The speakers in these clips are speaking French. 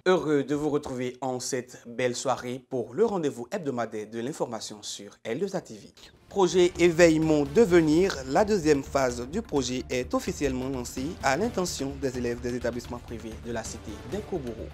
Heureux de vous retrouver en cette belle soirée pour le rendez-vous hebdomadaire de l'information sur L2A TV. Projet Éveil mon devenir, la deuxième phase du projet est officiellement lancée à l'intention des élèves des établissements privés de la cité d'Ekoboro.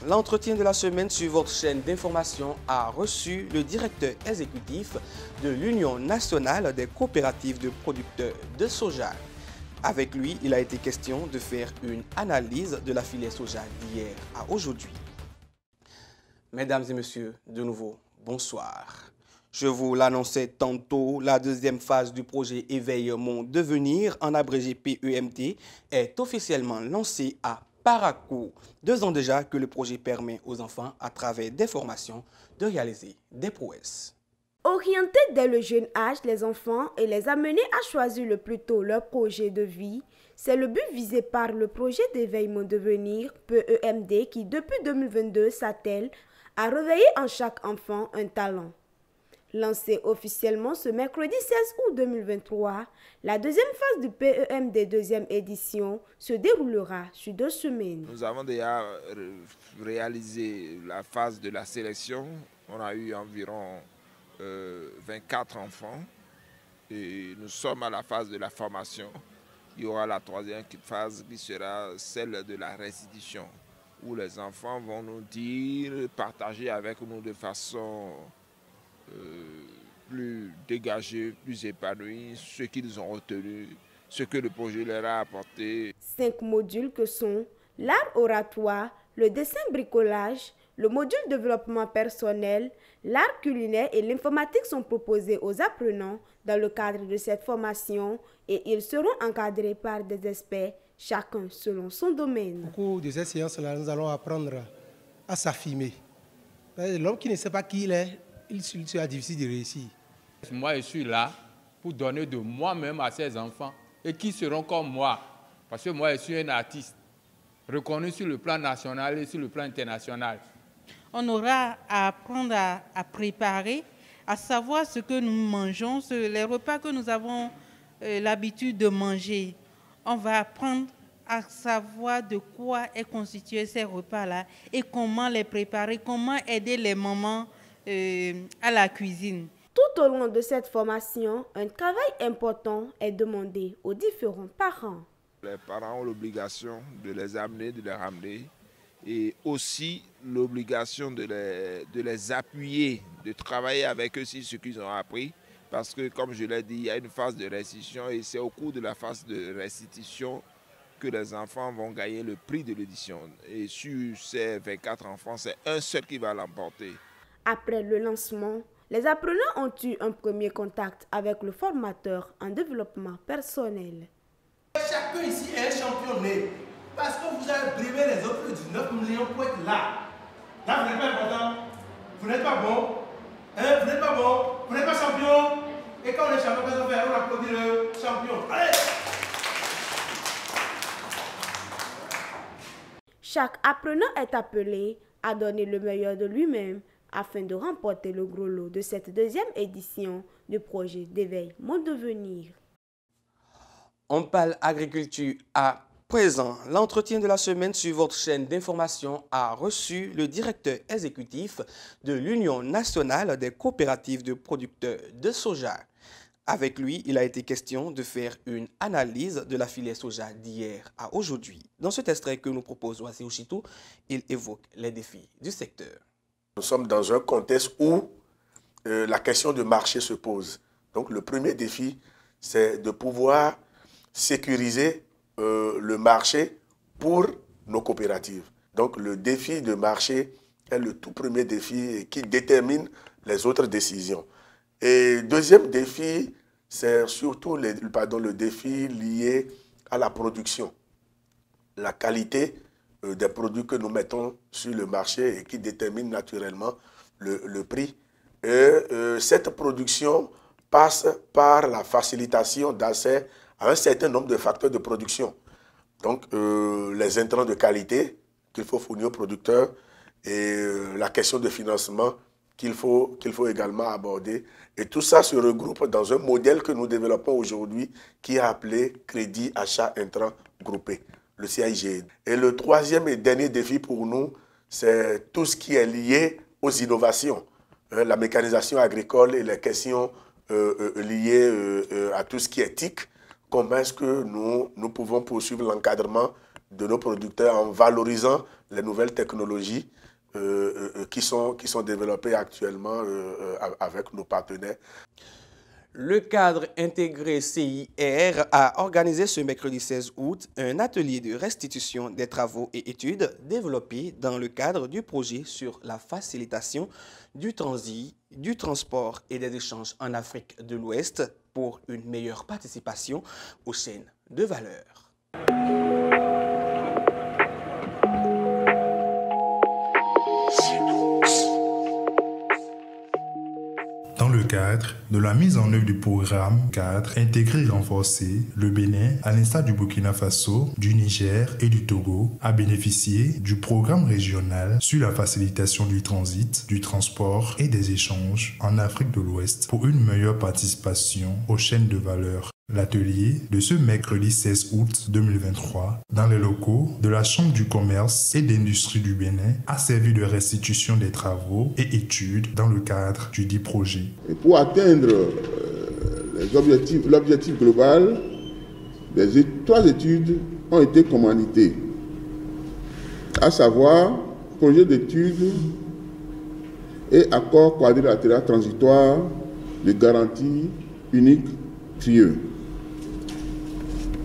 L'entretien de la semaine sur votre chaîne d'information a reçu le directeur exécutif de l'Union nationale des coopératives de producteurs de soja. Avec lui, il a été question de faire une analyse de la filière soja d'hier à aujourd'hui. Mesdames et messieurs, de nouveau, bonsoir. Je vous l'annonçais tantôt, la deuxième phase du projet Éveil mon devenir, en abrégé PEMT, est officiellement lancée à Parakou. 2 ans déjà que le projet permet aux enfants, à travers des formations, de réaliser des prouesses. Orienter dès le jeune âge les enfants et les amener à choisir le plus tôt leur projet de vie, c'est le but visé par le projet d'éveil mon devenir, PEMD, qui depuis 2022 s'attelle à réveiller en chaque enfant un talent. Lancé officiellement ce mercredi 16 août 2023, la deuxième phase du PEMD deuxième édition se déroulera sur 2 semaines. Nous avons déjà réalisé la phase de la sélection. On a eu environ 24 enfants et nous sommes à la phase de la formation. Il y aura la troisième phase qui sera celle de la restitution, où les enfants vont nous dire, partager avec nous de façon plus dégagée, plus épanouie, ce qu'ils ont retenu, ce que le projet leur a apporté. 5 modules que sont l'art oratoire, le dessin bricolage, le module développement personnel, l'art culinaire et l'informatique sont proposés aux apprenants dans le cadre de cette formation et ils seront encadrés par des experts, chacun selon son domaine. Au cours de cette séance-là, nous allons apprendre à s'affirmer. L'homme qui ne sait pas qui il est, il sera difficile de réussir. Moi, je suis là pour donner de moi-même à ces enfants et qui seront comme moi. Parce que moi, je suis un artiste reconnu sur le plan national et sur le plan international. On aura à apprendre à préparer, à savoir ce que nous mangeons, les repas que nous avons l'habitude de manger. On va apprendre à savoir de quoi est constitué ces repas-là et comment les préparer, comment aider les mamans à la cuisine. Tout au long de cette formation, un travail important est demandé aux différents parents. Les parents ont l'obligation de les amener, de les ramener, et aussi l'obligation de les appuyer, de travailler avec eux sur ce qu'ils ont appris. Parce que, comme je l'ai dit, il y a une phase de restitution et c'est au cours de la phase de restitution que les enfants vont gagner le prix de l'édition. Et sur ces 24 enfants, c'est un seul qui va l'emporter. Après le lancement, les apprenants ont eu un premier contact avec le formateur en développement personnel. Chacun ici est un champion né. Parce que vous avez brivé les autres 19 millions pour être là. Là, vous n'êtes pas important. Vous n'êtes pas bon. Vous n'êtes pas bon. Vous n'êtes pas champion. Et quand on est champion, qu'est-ce qu'on fait? On applaudit le champion. Allez! Chaque apprenant est appelé à donner le meilleur de lui-même afin de remporter le gros lot de cette deuxième édition du projet d'éveil mon devenir. On parle agriculture à présent. L'entretien de la semaine sur votre chaîne d'information a reçu le directeur exécutif de l'Union nationale des coopératives de producteurs de soja. Avec lui, il a été question de faire une analyse de la filière soja d'hier à aujourd'hui. Dans cet extrait que nous propose Oasi Oshitou, il évoque les défis du secteur. Nous sommes dans un contexte où la question de marché se pose. Donc le premier défi, c'est de pouvoir sécuriser le marché pour nos coopératives. Donc le défi de marché est le tout premier défi qui détermine les autres décisions. Et deuxième défi, c'est surtout le défi lié à la production. La qualité des produits que nous mettons sur le marché et qui détermine naturellement le prix. Et cette production passe par la facilitation d'accès à un certain nombre de facteurs de production. Donc, les intrants de qualité qu'il faut fournir aux producteurs et la question de financement qu'il faut également aborder. Et tout ça se regroupe dans un modèle que nous développons aujourd'hui qui est appelé Crédit Achat Intrant Groupé, le CIG. Et le troisième et dernier défi pour nous, c'est tout ce qui est lié aux innovations, la mécanisation agricole et les questions liées à tout ce qui est TIC. Comment est-ce que nous pouvons poursuivre l'encadrement de nos producteurs en valorisant les nouvelles technologies qui sont développées actuellement avec nos partenaires. Le cadre intégré CIR a organisé ce mercredi 16 août un atelier de restitution des travaux et études développés dans le cadre du projet sur la facilitation du transit, du transport et des échanges en Afrique de l'Ouest pour une meilleure participation aux chaînes de valeur. Dans le cadre de la mise en œuvre du programme cadre intégré et renforcé, le Bénin, à l'instar du Burkina Faso, du Niger et du Togo, a bénéficié du programme régional sur la facilitation du transit, du transport et des échanges en Afrique de l'Ouest pour une meilleure participation aux chaînes de valeur. L'atelier de ce mercredi 16 août 2023 dans les locaux de la Chambre du commerce et d'industrie du Bénin a servi de restitution des travaux et études dans le cadre du dit projet. Et pour atteindre l'objectif global, trois études ont été commanditées, à savoir projet d'études et accord quadrilatéral transitoire de garantie unique TRIE.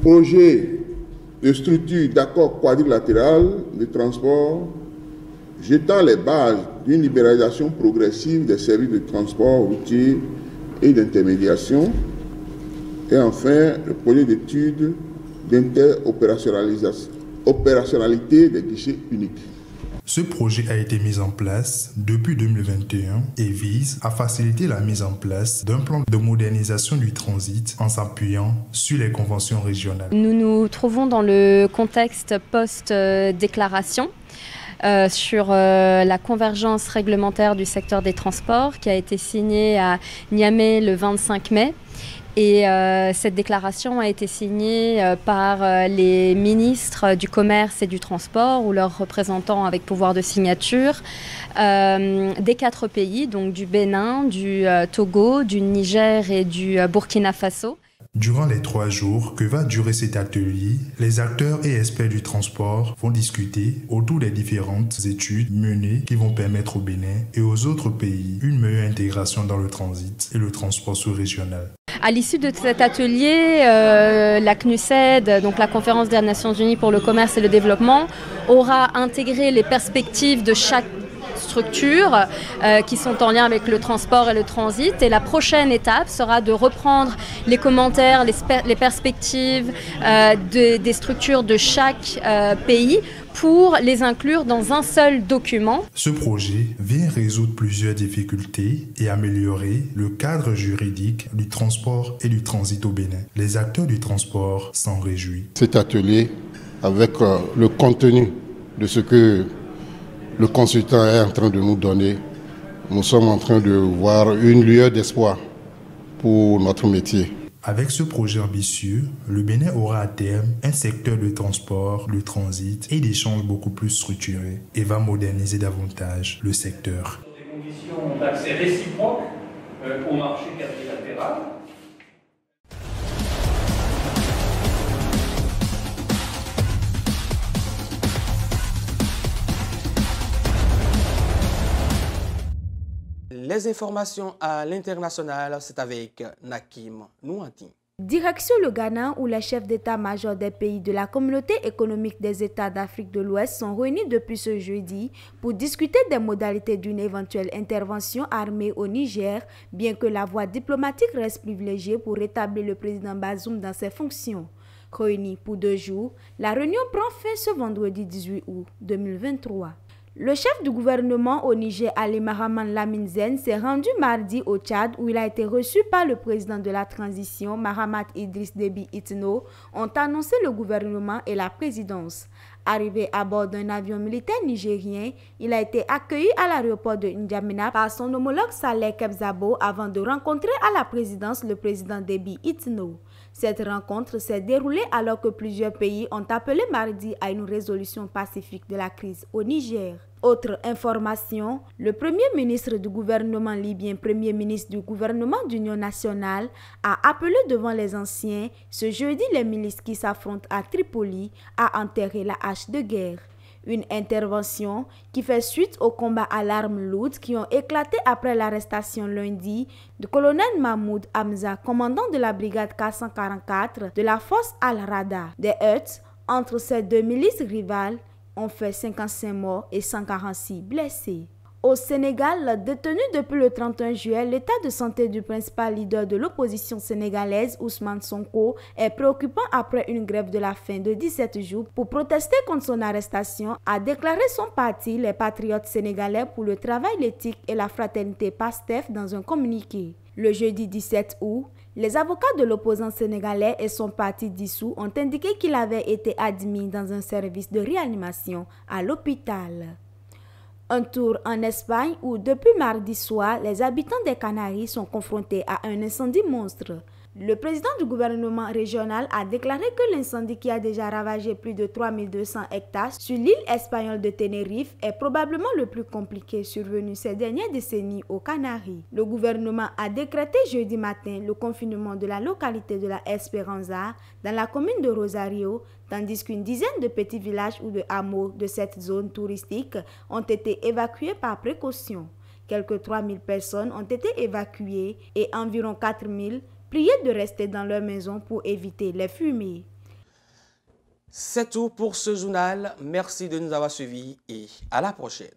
Projet de structure d'accord quadrilatéral de transport jetant les bases d'une libéralisation progressive des services de transport routier et d'intermédiation. Et enfin, le projet d'étude d'interopérationnalité des guichets uniques. Ce projet a été mis en place depuis 2021 et vise à faciliter la mise en place d'un plan de modernisation du transit en s'appuyant sur les conventions régionales. Nous nous trouvons dans le contexte post-déclaration sur la convergence réglementaire du secteur des transports qui a été signée à Niamey le 25 mai. Et cette déclaration a été signée par les ministres du commerce et du transport ou leurs représentants avec pouvoir de signature des 4 pays, donc du Bénin, du Togo, du Niger et du Burkina Faso. Durant les 3 jours que va durer cet atelier, les acteurs et experts du transport vont discuter autour des différentes études menées qui vont permettre au Bénin et aux autres pays une meilleure intégration dans le transit et le transport sous-régional. À l'issue de cet atelier, la CNUSED, donc la Conférence des Nations Unies pour le commerce et le développement, aura intégré les perspectives de chaque structure qui sont en lien avec le transport et le transit. Et la prochaine étape sera de reprendre les commentaires, les perspectives des structures de chaque pays pour les inclure dans un seul document. Ce projet vient résoudre plusieurs difficultés et améliorer le cadre juridique du transport et du transit au Bénin. Les acteurs du transport s'en réjouissent. Cet atelier, avec le contenu de ce que le consultant est en train de nous donner, nous sommes en train de voir une lueur d'espoir pour notre métier. Avec ce projet ambitieux, le Bénin aura à terme un secteur de transport, de transit et d'échange beaucoup plus structuré et va moderniser davantage le secteur. Des conditions d'accès réciproque au marché quadrilatéral. Les informations à l'international, c'est avec Nakim Nouanti. Direction le Ghana où les chefs d'état-major des pays de la communauté économique des États d'Afrique de l'Ouest sont réunis depuis ce jeudi pour discuter des modalités d'une éventuelle intervention armée au Niger, bien que la voie diplomatique reste privilégiée pour rétablir le président Bazoum dans ses fonctions. Réunis pour 2 jours, la réunion prend fin ce vendredi 18 août 2023. Le chef du gouvernement au Niger, Ali Mahaman Lamine Zen, s'est rendu mardi au Tchad où il a été reçu par le président de la transition, Mahamat Idriss Déby Itno, ont annoncé le gouvernement et la présidence. Arrivé à bord d'un avion militaire nigérien, il a été accueilli à l'aéroport de N'Djamena par son homologue Saleh Kebzabo avant de rencontrer à la présidence le président Déby Itno. Cette rencontre s'est déroulée alors que plusieurs pays ont appelé mardi à une résolution pacifique de la crise au Niger. Autre information, le premier ministre du gouvernement libyen, premier ministre du gouvernement d'Union nationale, a appelé devant les anciens ce jeudi les milices qui s'affrontent à Tripoli à enterrer la hache de guerre. Une intervention qui fait suite aux combats à l'arme lourde qui ont éclaté après l'arrestation lundi du colonel Mahmoud Hamza, commandant de la brigade 444 de la force Al-Rada. Des heurts entre ces deux milices rivales ont fait 55 morts et 146 blessés. Au Sénégal, détenu depuis le 31 juillet, l'état de santé du principal leader de l'opposition sénégalaise, Ousmane Sonko, est préoccupant après une grève de la faim de 17 jours pour protester contre son arrestation, a déclaré son parti, les Patriotes sénégalais pour le travail, l'éthique et la fraternité PASTEF dans un communiqué. Le jeudi 17 août, les avocats de l'opposant sénégalais et son parti dissous ont indiqué qu'il avait été admis dans un service de réanimation à l'hôpital. Un tour en Espagne où, depuis mardi soir, les habitants des Canaries sont confrontés à un incendie monstre. Le président du gouvernement régional a déclaré que l'incendie qui a déjà ravagé plus de 3200 hectares sur l'île espagnole de Tenerife est probablement le plus compliqué survenu ces dernières décennies aux Canaries. Le gouvernement a décrété jeudi matin le confinement de la localité de la Esperanza dans la commune de Rosario, tandis qu'une dizaine de petits villages ou de hameaux de cette zone touristique ont été évacués par précaution. Quelques 3000 personnes ont été évacuées et environ 4000 priés de rester dans leur maison pour éviter les fumées. C'est tout pour ce journal. Merci de nous avoir suivis et à la prochaine.